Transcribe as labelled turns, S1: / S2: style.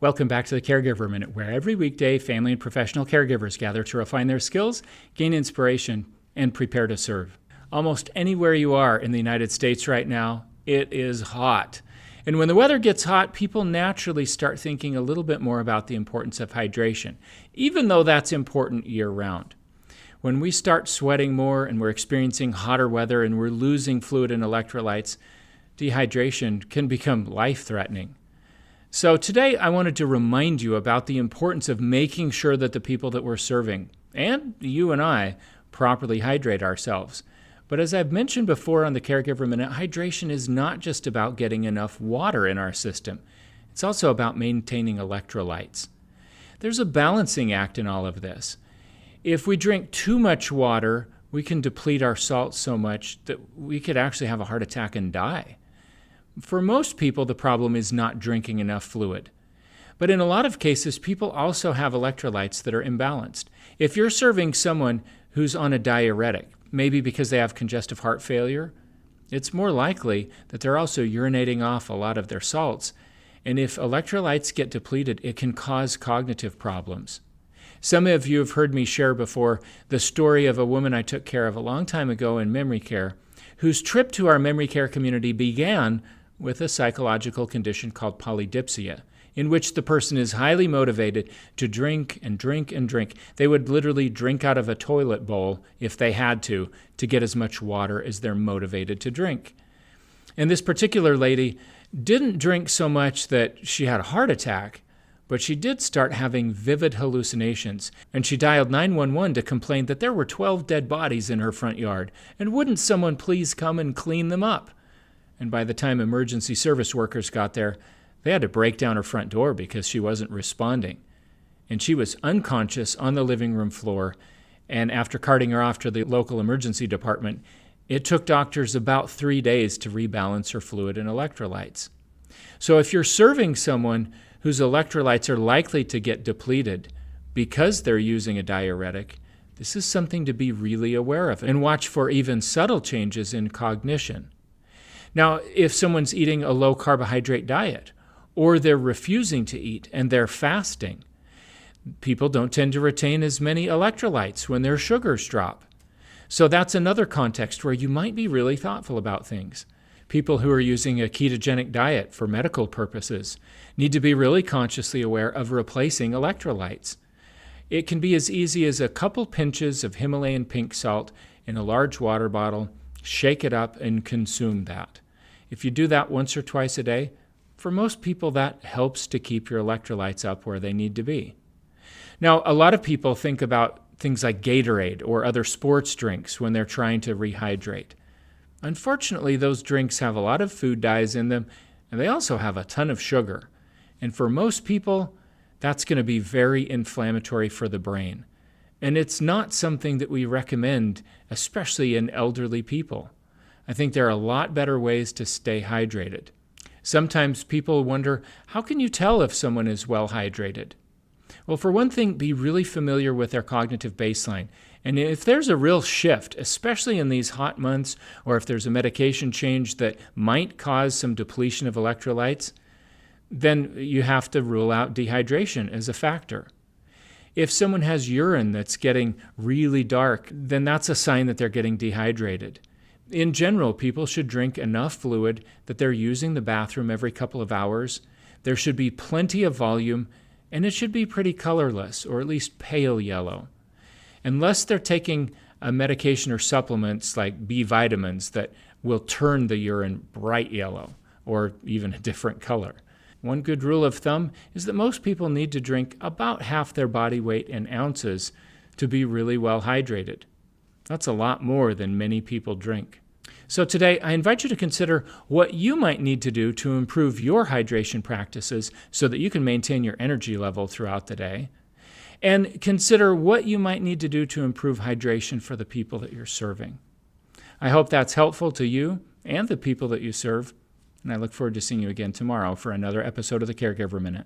S1: Welcome back to the Caregiver Minute, where every weekday family and professional caregivers gather to refine their skills, gain inspiration, and prepare to serve. Almost anywhere you are in the United States right now, it is hot. And when the weather gets hot, people naturally start thinking a little bit more about the importance of hydration, even though that's important year-round. When we start sweating more and we're experiencing hotter weather and we're losing fluid and electrolytes, dehydration can become life-threatening. So today I wanted to remind you about the importance of making sure that the people that we're serving, and you and I, properly hydrate ourselves. But as I've mentioned before on the Caregiver Minute, hydration is not just about getting enough water in our system. It's also about maintaining electrolytes. There's a balancing act in all of this. If we drink too much water, we can deplete our salts so much that we could actually have a heart attack and die. For most people, the problem is not drinking enough fluid. But in a lot of cases, people also have electrolytes that are imbalanced. If you're serving someone who's on a diuretic, maybe because they have congestive heart failure, it's more likely that they're also urinating off a lot of their salts. And if electrolytes get depleted, it can cause cognitive problems. Some of you have heard me share before the story of a woman I took care of a long time ago in memory care, whose trip to our memory care community began with a psychological condition called polydipsia, in which the person is highly motivated to drink and drink and drink. They would literally drink out of a toilet bowl if they had to get as much water as they're motivated to drink. And this particular lady didn't drink so much that she had a heart attack, but she did start having vivid hallucinations, and she dialed 911 to complain that there were 12 dead bodies in her front yard, and wouldn't someone please come and clean them up? And by the time emergency service workers got there, they had to break down her front door because she wasn't responding. And she was unconscious on the living room floor, and after carting her off to the local emergency department, it took doctors about 3 days to rebalance her fluid and electrolytes. So if you're serving someone whose electrolytes are likely to get depleted because they're using a diuretic, this is something to be really aware of and watch for even subtle changes in cognition. Now, if someone's eating a low-carbohydrate diet, or they're refusing to eat and they're fasting, people don't tend to retain as many electrolytes when their sugars drop. So that's another context where you might be really thoughtful about things. People who are using a ketogenic diet for medical purposes need to be really consciously aware of replacing electrolytes. It can be as easy as a couple pinches of Himalayan pink salt in a large water bottle. Shake it up and consume that. If you do that once or twice a day, for most people that helps to keep your electrolytes up where they need to be. Now, a lot of people think about things like Gatorade or other sports drinks when they're trying to rehydrate. Unfortunately, those drinks have a lot of food dyes in them, and they also have a ton of sugar. And for most people, that's going to be very inflammatory for the brain. And it's not something that we recommend, especially in elderly people. I think there are a lot better ways to stay hydrated. Sometimes people wonder, how can you tell if someone is well hydrated? Well, for one thing, be really familiar with their cognitive baseline. And if there's a real shift, especially in these hot months, or if there's a medication change that might cause some depletion of electrolytes, then you have to rule out dehydration as a factor. If someone has urine that's getting really dark, then that's a sign that they're getting dehydrated. In general, people should drink enough fluid that they're using the bathroom every couple of hours. There should be plenty of volume, and it should be pretty colorless, or at least pale yellow. Unless they're taking a medication or supplements like B vitamins that will turn the urine bright yellow, or even a different color. One good rule of thumb is that most people need to drink about half their body weight in ounces to be really well hydrated. That's a lot more than many people drink. So today, I invite you to consider what you might need to do to improve your hydration practices so that you can maintain your energy level throughout the day. And consider what you might need to do to improve hydration for the people that you're serving. I hope that's helpful to you and the people that you serve. And I look forward to seeing you again tomorrow for another episode of the Caregiver Minute.